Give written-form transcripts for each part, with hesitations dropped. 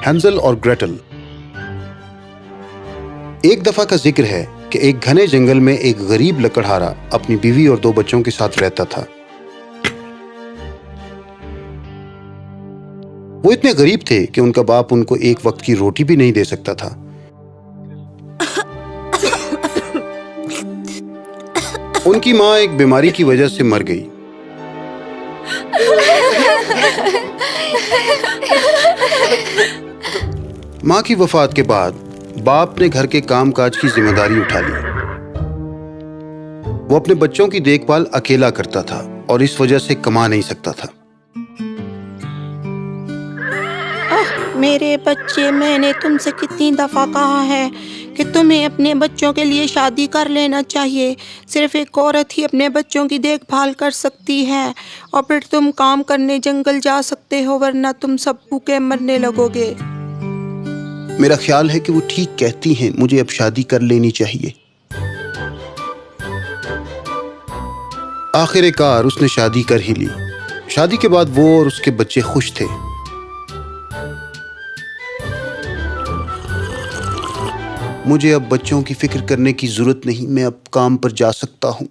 हैंजल और ग्रेटल। एक दफा का जिक्र है कि एक घने जंगल में एक गरीब लकड़हारा अपनी बीवी और 2 बच्चों के साथ रहता था। वो इतने गरीब थे कि उनका बाप उनको एक वक्त की रोटी भी नहीं दे सकता था। उनकी माँ एक बीमारी की वजह से मर गई। माँ की वफात के बाद बाप ने घर के कामकाज की जिम्मेदारी उठा ली। वो अपने बच्चों की देखभाल अकेला करता था और इस वजह से कमा नहीं सकता था। मेरे बच्चे, मैंने तुमसे कितनी दफा कहा है कि तुम्हें अपने बच्चों के लिए शादी कर लेना चाहिए। सिर्फ एक औरत ही अपने बच्चों की देखभाल कर सकती है और फिर तुम काम करने जंगल जा सकते हो, वरना तुम सब भूखे मरने लगोगे। मेरा ख्याल है कि वो ठीक कहती हैं, मुझे अब शादी कर लेनी चाहिए। आखिरकार उसने शादी कर ही ली। शादी के बाद वो और उसके बच्चे खुश थे। मुझे अब बच्चों की फिक्र करने की जरूरत नहीं, मैं अब काम पर जा सकता हूँ।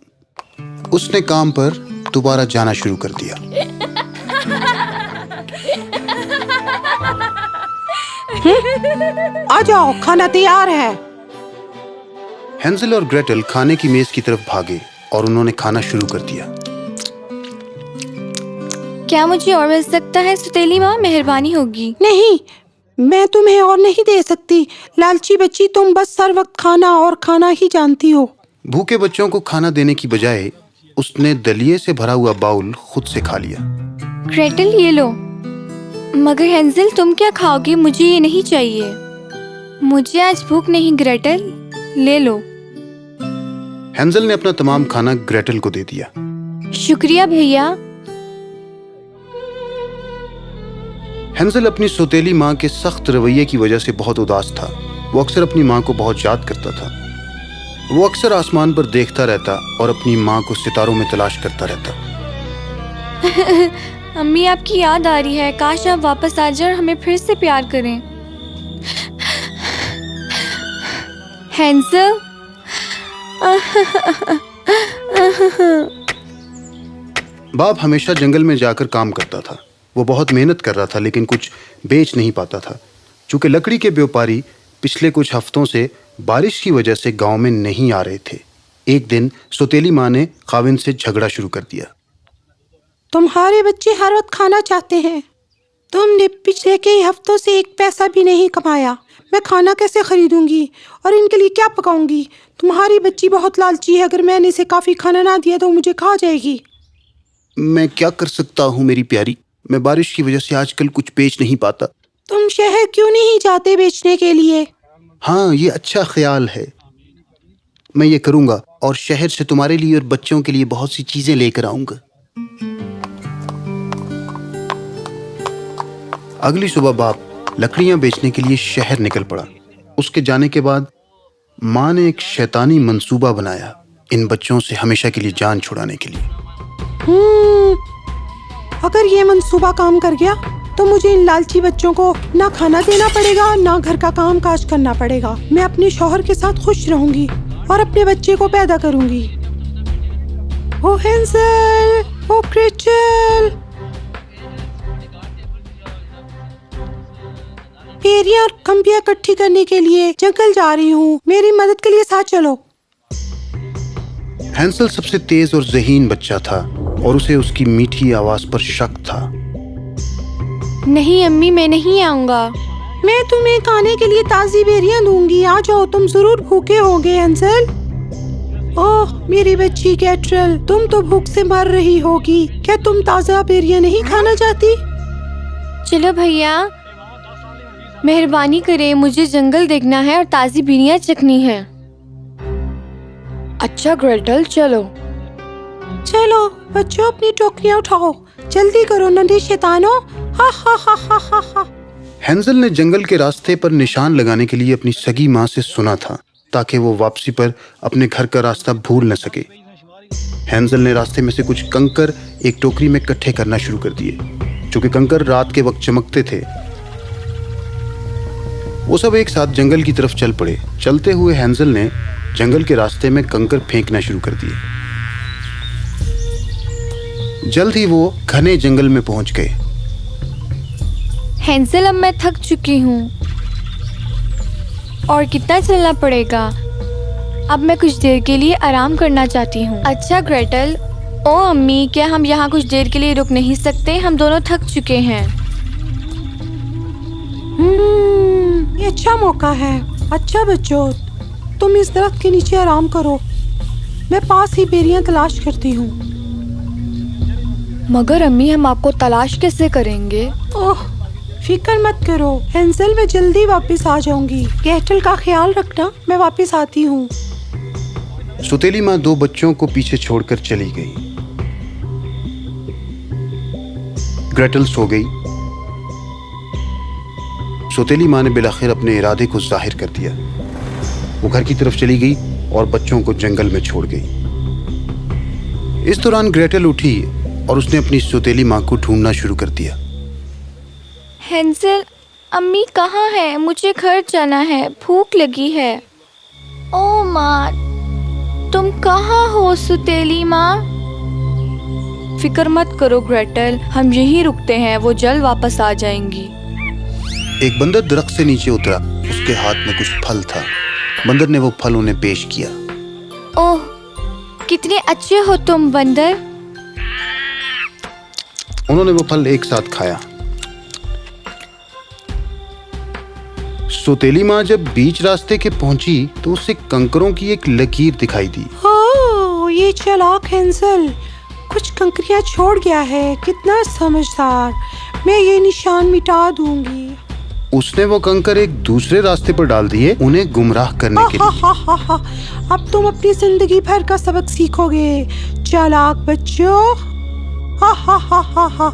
उसने काम पर दोबारा जाना शुरू कर दिया। आ जाओ, खाना तैयार है। हैंजल और ग्रेटल खाने की मेज की तरफ भागे और उन्होंने खाना शुरू कर दिया। क्या मुझे और मिल सकता है सुतेली माँ? मेहरबानी होगी। नहीं, मैं तुम्हें और नहीं दे सकती। लालची बच्ची, तुम बस हर वक्त खाना और खाना ही जानती हो। भूखे बच्चों को खाना देने की बजाय उसने दलिए से भरा हुआ बाउल खुद से खा लिया। ग्रेटल, ये लो। मगर हैंजल, तुम क्या खाओगी? मुझे ये नहीं चाहिए। मुझे आज भूख नहीं ग्रेटल, ले लो। हैंजल ने अपना तमाम खाना ग्रेटल को दे दिया। शुक्रिया भैया। हैंजल अपनी सौतेली माँ के सख्त रवैये की वजह से बहुत उदास था। वो अक्सर अपनी माँ को बहुत याद करता था। वो अक्सर आसमान पर देखता रहता और अपनी माँ को सितारों में तलाश करता रहता। अम्मी, आपकी याद आ रही है। काश आप वापस आ जाए और हमें फिर से प्यार करें। हैंजल। बाप हमेशा जंगल में जाकर काम करता था। वो बहुत मेहनत कर रहा था लेकिन कुछ बेच नहीं पाता था। चूंकि लकड़ी के व्यापारी पिछले कुछ हफ्तों से बारिश की वजह से गांव में नहीं आ रहे थे, एक दिन सौतेली माँ ने खाविंद से झगड़ा शुरू कर दिया। तुम्हारे बच्चे हर वक्त खाना चाहते हैं। तुमने पिछले कई हफ्तों से एक पैसा भी नहीं कमाया। मैं खाना कैसे खरीदूंगी और इनके लिए क्या पकाऊंगी? तुम्हारी बच्ची बहुत लालची है। अगर मैंने इसे काफी खाना ना दिया तो मुझे खा जाएगी। मैं क्या कर सकता हूँ मेरी प्यारी, मैं बारिश की वजह से आजकल कुछ बेच नहीं पाता। तुम शहर क्यों नहीं जाते बेचने के लिए? हाँ, ये अच्छा ख्याल है। मैं ये करूंगा और शहर से तुम्हारे लिए और बच्चों के लिए बहुत सी चीजें लेकर आऊंगा। अगली सुबह बाप लकड़ियां बेचने के लिए शहर निकल पड़ा। उसके जाने के बाद माँ ने एक शैतानी मंसूबा बनाया इन बच्चों से हमेशा के लिए जान छुड़ाने के लिए। अगर ये मंसूबा काम कर गया तो मुझे इन लालची बच्चों को ना खाना देना पड़ेगा, ना घर का काम काज करना पड़ेगा। मैं अपने शौहर के साथ खुश रहूंगी और अपने बच्चे को पैदा करूंगी। ओ हैंजल, ओ ग्रेटल, पेरियां और खंबियां इकट्ठी करने के लिए जंगल जा रही हूँ। मेरी मदद के लिए साथ चलो। हैंसल सबसे तेज और ज़हीन बच्चा था और उसे उसकी मीठी आवाज पर शक था। नहीं अम्मी, मैं नहीं आऊंगा। मैं तुम्हें खाने के लिए ताज़ी बेरियां दूंगी। आ जाओ, तुम जरूर भूखे होगे हैंसल। ओह मेरी बच्ची ग्रेटल, तुम तो भूख से मर रही होगी। क्या तुम ताज़ा बेरियां नहीं खाना चाहती? चलो भैया, मेहरबानी करें, मुझे जंगल देखना है और ताज़ी बेरियां चखनी है। अच्छा ग्रेटल, चलो। चलो बच्चों, अपनी टोकरियां उठाओ, जल्दी करो नन्हे शैतानों। हा हा हा हा हा हा। हैंजल ने जंगल के रास्ते पर निशान लगाने के लिए अपनी सगी माँ से सुना था ताकि वो वापसी पर अपने घर का रास्ता भूल न सके। हैंजल ने रास्ते में से कुछ कंकर एक टोकरी में इकट्ठे करना शुरू कर दिए। चूंकि कंकर रात के वक्त चमकते थे वो सब एक साथ जंगल की तरफ चल पड़े। चलते हुए हैंजल ने जंगल के रास्ते में कंकर फेंकना शुरू कर दिए। जल्द ही वो घने जंगल में पहुंच गए। हैंजल, अब मैं थक चुकी हूँ और कितना चलना पड़ेगा। अब मैं कुछ देर के लिए आराम करना चाहती हूँ। अच्छा ग्रेटल। ओ अम्मी, क्या हम यहाँ कुछ देर के लिए रुक नहीं सकते? हम दोनों थक चुके हैं। ये अच्छा मौका है। अच्छा बच्चों, तुम इस दरख्त के नीचे आराम करो, मैं पास ही बेरियां तलाश करती हूँ। मगर अम्मी, हम आपको तलाश कैसे करेंगे? ओह, फिक्र मत करो हैंजल, मैं जल्दी वापस आ जाऊंगी। ग्रेटल का ख्याल रखना, मैं वापस आती हूँ। सौतेली माँ दो बच्चों को पीछे छोड़कर चली गई। ग्रेटल सो गई। सौतेली माँ ने बिलाखिर अपने इरादे को जाहिर कर दिया। वो घर की तरफ चली गई और बच्चों को जंगल में छोड़ गई। इस दौरान ग्रेटल उठी और उसने अपनी सौतेली माँ को ढूंढना शुरू कर दिया। हैंजल, अम्मी कहाँ है? मुझे घर जाना है, भूख लगी है। ओ माँ, तुम कहाँ हो सौतेली माँ? फिक्र मत करो ग्रेटल, हम यहीं रुकते हैं, वो जल्द वापस आ जाएंगी। एक बंदर दरख्त से नीचे उतरा। उसके हाथ में कुछ फल था। बंदर ने वो फल उन्हें पेश किया। ओह, कितने अच्छे हो तुम बंदर। उन्होंने वो फल एक साथ खाया। सौतेली माँ जब बीच रास्ते के पहुंची तो उसे कंकरों की एक लकीर दिखाई दी। ओह, ये चालाक हैंजल कुछ कंकरियां छोड़ गया है। कितना समझदार। मैं ये निशान मिटा दूंगी। उसने वो कंकर एक दूसरे रास्ते पर डाल दिए, उन्हें गुमराह करने के लिए। अब तुम अपनी जिंदगी भर का सबक सीखोगे, चालाक बच्चों। हा हा हा हा हा।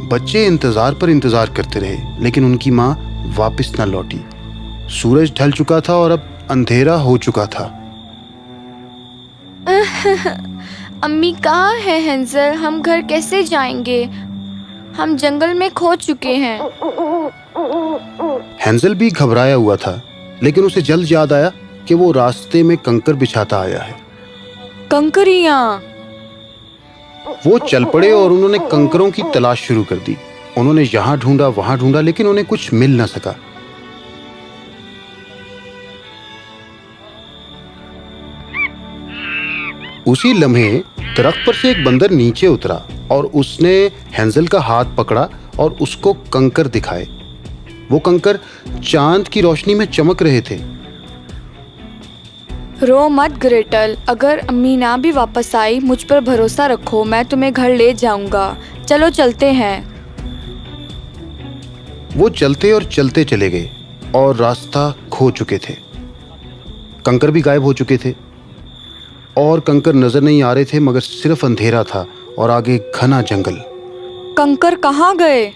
बच्चे इंतजार पर इंतजार करते रहे, लेकिन उनकी माँ वापस न लौटी। सूरज ढल चुका था और अब अंधेरा हो चुका था। अम्मी कहाँ है हैंजल? हम घर कैसे जाएंगे? हम जंगल में खो चुके हैं। हैंजल भी घबराया हुआ था, लेकिन उसे जल्द याद आया कि वो रास्ते में कंकर बिछाता आया है। कंकरियाँ। वो चल पड़े और उन्होंने कंकरों की तलाश शुरू कर दी। उन्होंने यहाँ ढूंढा, वहां ढूंढा, लेकिन उन्हें कुछ मिल न सका। उसी लम्हे दरख्त पर से एक बंदर नीचे उतरा और उसने हैंजल का हाथ पकड़ा और उसको कंकर दिखाए। वो कंकर चांद की रोशनी में चमक रहे थे। रो मत ग्रेटल, अगर अम्मी ना भी वापस आई, मुझ पर भरोसा रखो, मैं तुम्हें घर ले जाऊंगा। चलो चलते हैं। वो चलते और चलते चले गए और रास्ता खो चुके थे। कंकर भी गायब हो चुके थे और कंकर नजर नहीं आ रहे थे, मगर सिर्फ अंधेरा था और आगे घना जंगल। कंकर कहाँ गए?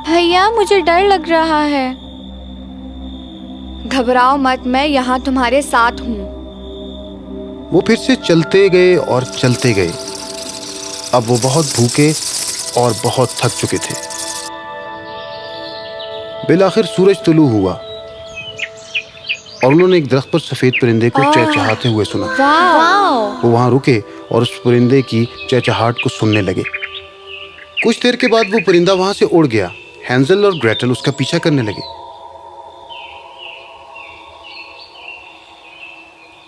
भैया, मुझे डर लग रहा है। घबराओ मत, मैं यहाँ तुम्हारे साथ हूँ। वो फिर से चलते गए और चलते गए। अब वो बहुत भूखे और बहुत थक चुके थे। बिलाखिर सूरज तुलू हुआ और उन्होंने एक दरख्त पर सफेद परिंदे को चहचहाते हुए सुना। वाह! वो वहां रुके और उस परिंदे की चहचहाहट को सुनने लगे। कुछ देर के बाद वो परिंदा वहां से उड़ गया। हैंजल और ग्रेटल उसका पीछा करने लगे।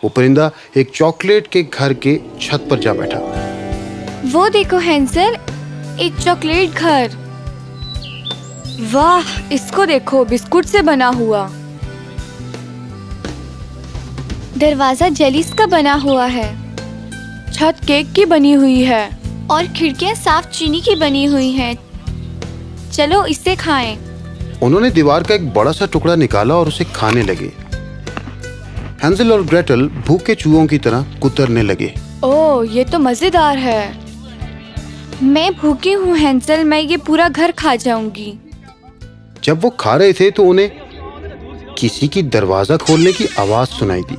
वो परिंदा एक चॉकलेट के घर के छत पर जा बैठा। वो देखो हैंजल, एक चॉकलेट घर। वाह, इसको देखो, बिस्कुट से बना हुआ। दरवाजा जेलीस का बना हुआ है। छत केक की बनी हुई है और खिड़कियां साफ चीनी की बनी हुई हैं। चलो इसे खाएं। उन्होंने दीवार का एक बड़ा सा टुकड़ा निकाला और उसे खाने लगे। हैंजल और ग्रेटल भूखे चूहों की तरह कुतरने लगे। ओह, ये तो मजेदार है। मैं भूखी हूँ हैंजल, मैं ये पूरा घर खा जाऊंगी। जब वो खा रहे थे तो उन्हें किसी की दरवाजा खोलने की आवाज सुनाई दी।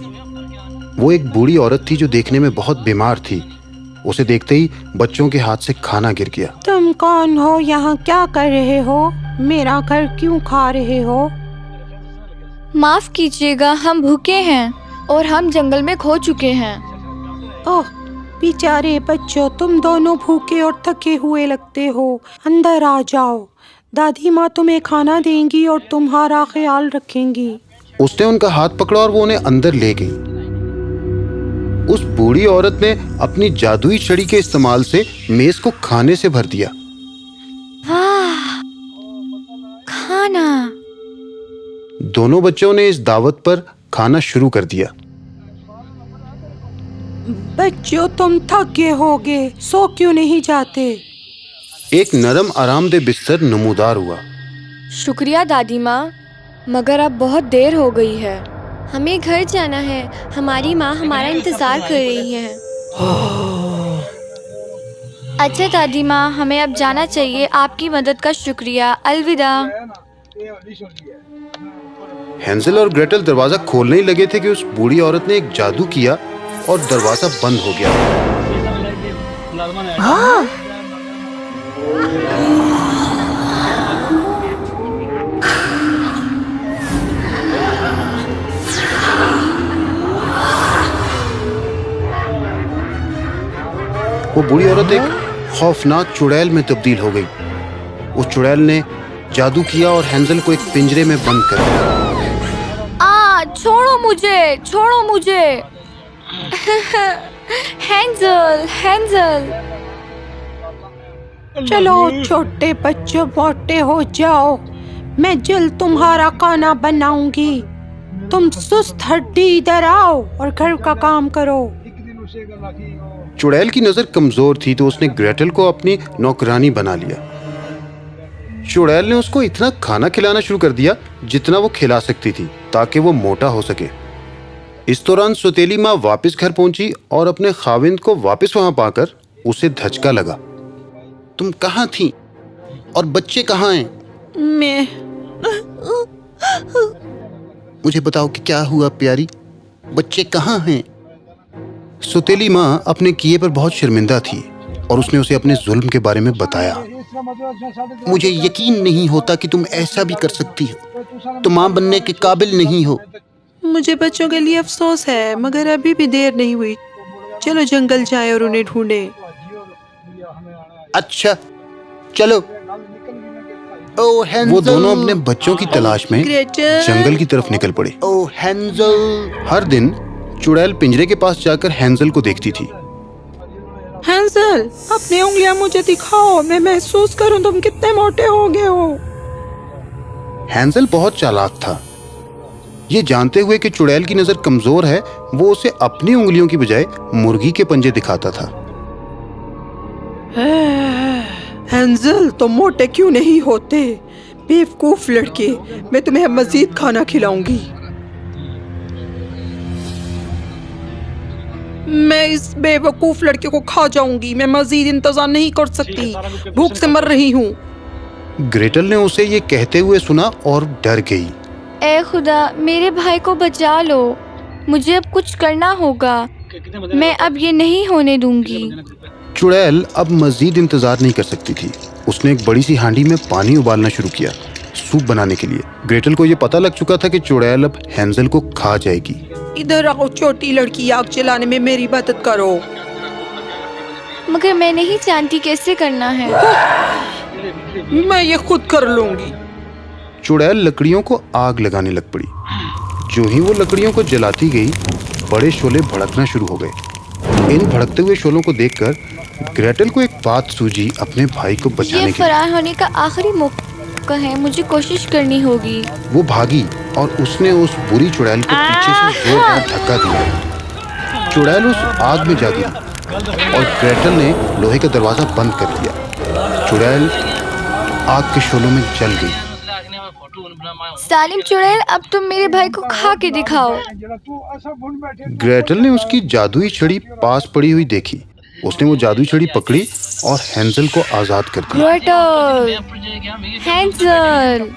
वो एक बूढ़ी औरत थी जो देखने में बहुत बीमार थी। उसे देखते ही बच्चों के हाथ से खाना गिर गया। तुम कौन हो? यहाँ क्या कर रहे हो? मेरा घर क्यों खा रहे हो? माफ कीजिएगा, हम भूखे हैं और हम जंगल में खो चुके हैं। ओह बेचारे बच्चों, तुम दोनों भूखे और थके हुए लगते हो। अंदर आ जाओ, दादी माँ तुम्हें खाना देंगी और तुम्हारा ख्याल रखेंगी। उसने उनका हाथ पकड़ा और वो उन्हें अंदर ले गई। उस बूढ़ी औरत ने अपनी जादुई छड़ी के इस्तेमाल से मेज को खाने से भर दिया। वाह, खाना। दोनों बच्चों ने इस दावत पर खाना शुरू कर दिया। बच्चों तुम थके होगे, सो क्यों नहीं जाते? एक नरम आरामदेह बिस्तर नमूदार हुआ। शुक्रिया दादी माँ, मगर अब बहुत देर हो गई है। हमें घर जाना है, हमारी माँ हमारा इंतजार कर रही है। अच्छा दादी माँ, हमें अब जाना चाहिए। आपकी मदद का शुक्रिया, अलविदा। हैंजल और ग्रेटल दरवाजा खोलने ही लगे थे कि उस बूढ़ी औरत ने एक जादू किया और दरवाजा बंद हो गया। हाँ। वो बूढ़ी औरत एक खौफनाक चुड़ैल में तब्दील हो गई। उस चुड़ैल ने जादू किया और हैंजल को एक पिंजरे में बंद कर दिया। छोड़ो मुझे, छोड़ो मुझे। हैंजल, हैंजल। चलो छोटे बच्चों, मोटे हो जाओ। मैं जल्द तुम्हारा खाना बनाऊंगी। तुम सुस्त हड्डी इधर आओ और घर का काम करो। चुड़ैल की नजर कमजोर थी तो उसने ग्रेटल को अपनी नौकरानी बना लिया। चुड़ैल ने उसको इतना खाना खिलाना शुरू कर दिया जितना वो खिला सकती थी ताकि वो मोटा हो सके। इस दौरान सौतेली माँ वापस घर पहुंची और अपने खाविंद को वापस वहां पाकर उसे धचका लगा। तुम कहाँ थी और बच्चे कहाँ हैं? मैं मुझे बताओ कि क्या हुआ प्यारी, बच्चे कहाँ हैं? सौतेली माँ अपने किए पर बहुत शर्मिंदा थी और उसने उसे अपने जुल्म के बारे में बताया। मुझे यकीन नहीं होता कि तुम ऐसा भी कर सकती हो। तुम माँ बनने के काबिल नहीं हो। मुझे बच्चों के लिए अफसोस है, मगर अभी भी देर नहीं हुई। चलो जंगल जाए और उन्हें ढूंढे। अच्छा चलो। ओ हैंजल। वो दोनों अपने बच्चों की तलाश में ग्रेटल। जंगल की तरफ निकल पड़े। ओ हैंजल। हर दिन चुड़ैल पिंजरे के पास जाकर हैंजल को देखती थी। हैंजल, अपनी उंगलियां मुझे दिखाओ, मैं महसूस करूं तुम कितने मोटे हो गए हो। हैंजल बहुत चालाक था। ये जानते हुए कि चुड़ैल की नजर कमजोर है, वो उसे अपनी उंगलियों की बजाय मुर्गी के पंजे दिखाता था। हैंजल, तुम मोटे क्यों नहीं होते? बेवकूफ लड़के, मैं तुम्हें मजीद खाना खिलाऊंगी। मैं इस बेवकूफ लड़के को खा जाऊंगी। मैं मजीद इंतजार नहीं कर सकती, भूख से मर रही हूँ। ग्रेटल ने उसे ये कहते हुए सुना और डर गई। ए खुदा, मेरे भाई को बचा लो। मुझे अब कुछ करना होगा। मैं अब ये नहीं होने दूंगी। चुड़ैल अब मजीद इंतजार नहीं कर सकती थी। उसने एक बड़ी सी हांडी में पानी उबालना शुरू किया सूप बनाने के लिए। ग्रेटल को ये पता लग चुका था कि चुड़ैल अब हैंजल को खा जाएगी। इधर आओ छोटी लड़की, आग जलाने में मेरी मदद करो। मगर मैं नहीं जानती कैसे करना है। मैं ये खुद कर लूंगी। चुड़ैल लकड़ियों को आग लगाने लग पड़ी। जो ही वो लकड़ियों को जलाती गई, बड़े शोले भड़कना शुरू हो गए। इन भड़कते हुए शोलों को देखकर ग्रेटल को एक बात सूझी अपने भाई को बचाने ये की। फरार होने का आखिरी मौका है, मुझे कोशिश करनी होगी। वो भागी और उसने उस बुरी चुड़ैल को पीछे से जोरदार धक्का दिया। चुड़ैल उस आग में जा गिरी और ग्रेटल ने लोहे का दरवाजा बंद कर दिया। चुड़ैल आग के शोलों में जल गई। सालिम चुड़ैल, अब तुम मेरे भाई को खा के दिखाओ। ग्रेटल ने उसकी जादुई छड़ी पास पड़ी हुई देखी। उसने वो जादुई छड़ी पकड़ी और हैंजल को आजाद कर दिया। ग्रेटल, हैंजल।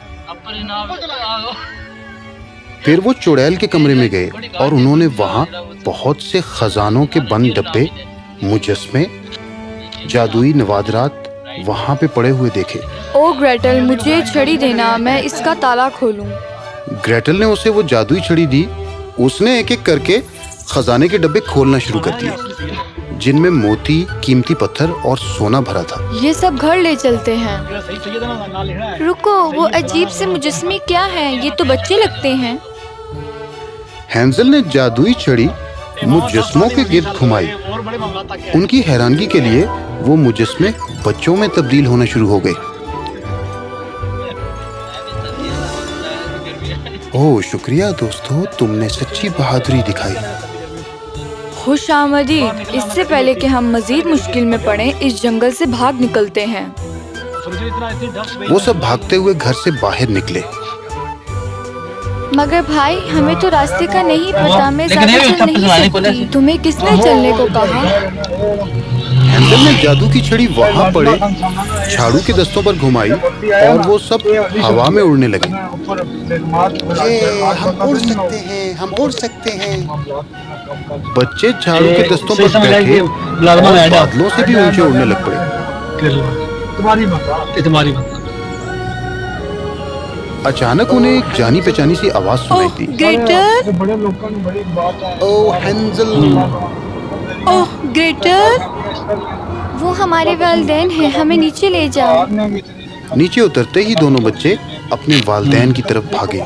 फिर वो चुड़ैल के कमरे में गए और उन्होंने वहां बहुत से खजानों के बंद डब्बे मुजस्मे, जादुई नवादरात वहां पे पड़े हुए देखे। ओ ग्रेटल, मुझे छड़ी देना, मैं इसका ताला खोलूं। ग्रेटल ने उसे वो जादुई छड़ी दी। उसने एक एक करके खजाने के डब्बे खोलना शुरू कर दिए, जिनमें मोती, कीमती पत्थर और सोना भरा था। ये सब घर ले चलते हैं। रुको, वो अजीब से मुजस्मे क्या हैं? ये तो बच्चे लगते हैं। हैंजल ने जादुई छड़ी मुजस्मों के गिर्द घुमाई। उनकी हैरानगी के लिए वो मुजस्मे बच्चों में तब्दील होना शुरू हो गए। ओह शुक्रिया दोस्तों, तुमने सच्ची बहादुरी दिखाई। खुश आमदीद। इससे पहले कि हम मजीद मुश्किल में पड़ें, इस जंगल से भाग निकलते हैं। वो सब भागते हुए घर से बाहर निकले। मगर भाई, हमें तो रास्ते का नहीं पता। मैं ज्यादा चल नहीं सकती। तुम्हें किसने चलने को कहा? हैंजल ने जादू की छड़ी वहां पड़े झाड़ू के दस्तों पर घुमाई और वो सब हवा में उड़ने लगे। हम उड़ सकते हैं, हम उड़ सकते हैं। बच्चे झाड़ू के दस्तों पर बैठे और बादलों से भी ऊंचे उड़ने लग पड़े। अचानक उन्हें एक जानी पहचानी सी आवाज सुनाई दी। ग्रेटर, ओह हैंजल, ओह ग्रेटर, वो हमारे वालिदैन हैं, हमें नीचे ले जाओ। नीचे उतरते ही दोनों बच्चे अपने वालिदैन की तरफ भागे।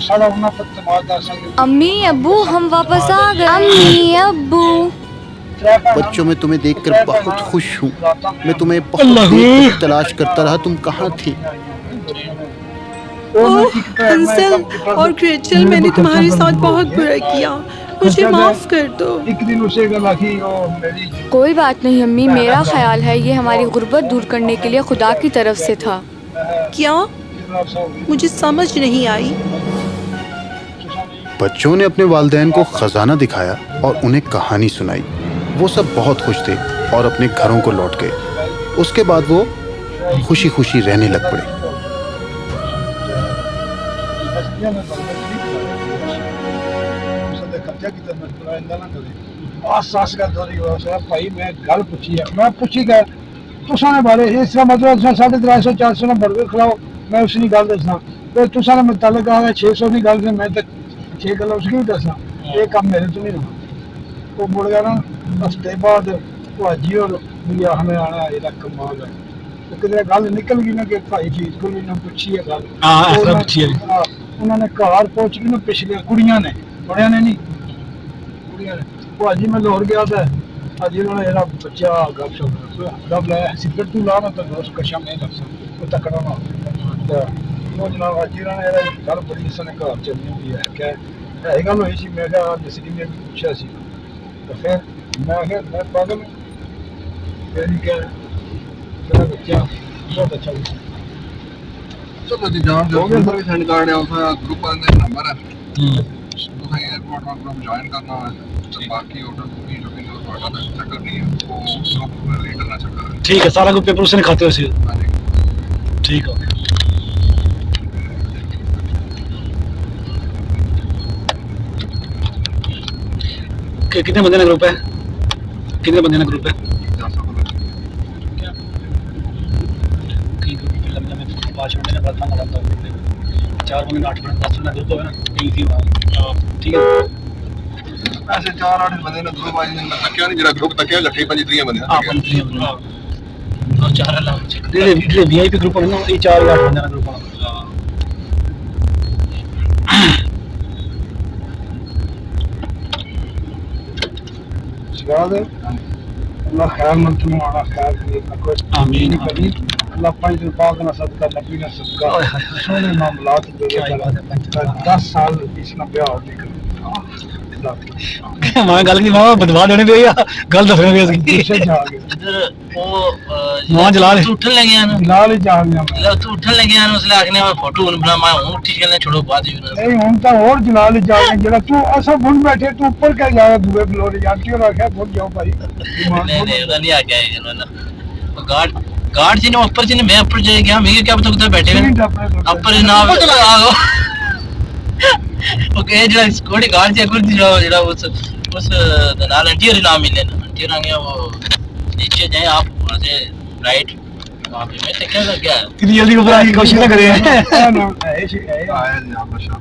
अम्मी अब्बू, हम वापस आ गए। अम्मी अब्बू, बच्चों, मैं तुम्हें देखकर बहुत खुश हूँ। मैं तुम्हें बहुत देर तक तलाश करता रहा, तुम कहाँ थी? ओह हैंजल और ग्रेटल, मैंने तुम्हारे साथ बहुत बुरा किया, मुझे माफ कर दो। कोई बात नहीं अम्मी, मेरा ख्याल है ये हमारी गुर्बत दूर करने के लिए खुदा की तरफ से था। क्या? मुझे समझ नहीं आई। बच्चों ने अपने वालिदैन को खजाना दिखाया और उन्हें कहानी सुनाई। वो सब बहुत खुश थे और अपने घरों को लौट गए। उसके बाद वो खुशी खुशी रहने लग पड़े। भाई मैं गल पूछी है, मैं पूछी गया तुसा ने बारे इसका मतलब 350 400 ना बर्गर खिलाओ, मैं उसकी गल दसना तो तुसा ने मुतालिक आ 600 की गल से मैं तो 6 गल उसकी भी दसना। ये काम मेरे तो नहीं रहा। वो मुड़ गया ना हफ्ते बाद भाजी और भैया हमें आना है कमाल है। तो कितने गल निकल गई ना कि भाई फीस को भी पूछी है गल। उन्होंने घर पहुंच के ना पिछले कुड़ियां ने बड़िया ने नहीं कुड़ियां ने भाजी मैं लाहौर गया था। अजी उन्होंने जरा बच्चा गप लाया सिगरेट तू ला ना तो दोस्त कशा नहीं लग सकता वो तकड़ा ना तो वो जनाब अजी उन्होंने गल बड़ी इसने घर चलनी हुई है क्या है गल हुई सी। मैं क्या नसरी ने भी पूछा सी तो फिर मैं पागल फिर क्या मेरा बच्चा बहुत अच्छा चलो जी जान दो भी सेंड कार्ड है उसका ग्रुप का नंबर है तो एयरपोर्ट और ग्रुप ज्वाइन करना है तो बाकी होटल बुकिंग जो भी थोड़ा चेक करनी है वो ग्रुप में रीड करना चाहिए। ठीक है, सारा कुछ पेपर उसने खाते हो सी ठीक हो गया। कितने बंदे का ग्रुप है? कितने बंदे का ग्रुप है? 5 बंदे का पता ना लगता है 4 बंदे 8 बंदे 10 बंदे ग्रुप है ना इजी हुआ। ठीक है, ऐसे 4-8 बंदे ने ग्रुप आज दिन तक क्या नहीं जरा ग्रुप तक क्या लट्ठे 5-3 बंदे हां 5 बंदे और 4 लाख ये वीआईपी ग्रुप है ना ये 4 या 8 बंदे का ग्रुप है। अल्लाह खैर मन तुम आना खैर करे ना कोई आमीन करी अल्लाह 5 दिन पाक ना सदका नबी ना सदका सोने मामलात दे 10 साल इसना ब्याह हो निकल मैं गल की मां बदवा देने पे या गल दसने पे इसकी इधर वो मां जला ले उठन लगे हैं लाल जा गया लो तू उठन लगे हैं उसले आखने मैं फोटो बना मैं उठी चलने छोड़ो बाद में नहीं हम तो और जला ले जा गए जरा तू ऐसा बुन बैठे तू ऊपर क्या जा रहा दुबे फ्लोर जानती हो रखा बुन जाओ भाई नहीं नहीं आ गया है ना गार्ड जी ने ऊपर जी ने मैं ऊपर जाए गया मैं क्या पता उधर बैठे हैं ऊपर जनाब आ गो ओके जरा सिक्योरिटी गार्ड जी को जरा उस दलाल आंटी और नाम मिले ना आंटी रंगे वो नीचे जाए आप वहाँ से राइट वहाँ पे मैं क्या लग गया कितनी जल्दी ऊपर आने की कोशिश ना करें ਇਹ ਨਾ ਇਹ ਸੀ ਇਹ ਆਇਆ ਜੀ ਆਪਣਾ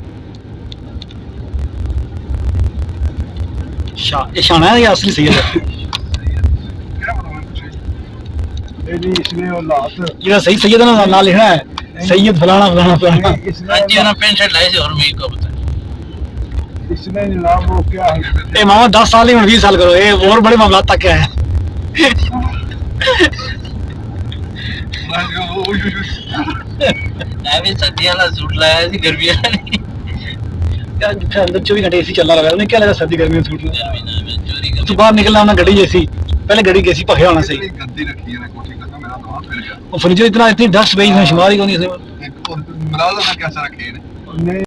शाह ये शाना है या असली सैयद है ਕਿਹੜਾ ਪਤਾ ਮੈਨੂੰ ਪੁੱਛੇ ਇਹਦੀ ਇਸਨੇ ਉਹ ਲਾਤ ਜਿਹੜਾ ਸਹੀ ਸੈयद है ना नाम लिखना है सैयद फलाना फलाना फलाना इसने हाँ जी ना पेंट शर्ट लाई से और मेरे को पता इसने जनाब वो क्या है ए मामा 10 साल ही 20 साल करो ये और बड़े मामला तक क्या है मैं भी सर्दियाँ वाला सूट लाया थी गर्मियाँ नहीं यार अंदर 24 घंटे एसी चलना लगा उन्हें क्या लगा सर्दी गर्मी में सूट में मैं चोरी तो कर बाहर निकलना होना गड्डी जैसी पहले गड्डी कैसी पखे होना सही गद्दी रखी है कोठी का मेरा दिमाग फिर गया और फर्नीचर इतना इतनी डस्ट पई इसमें शुमार ही को नहीं इसमें एक और मलाजा कैसा रखे है नहीं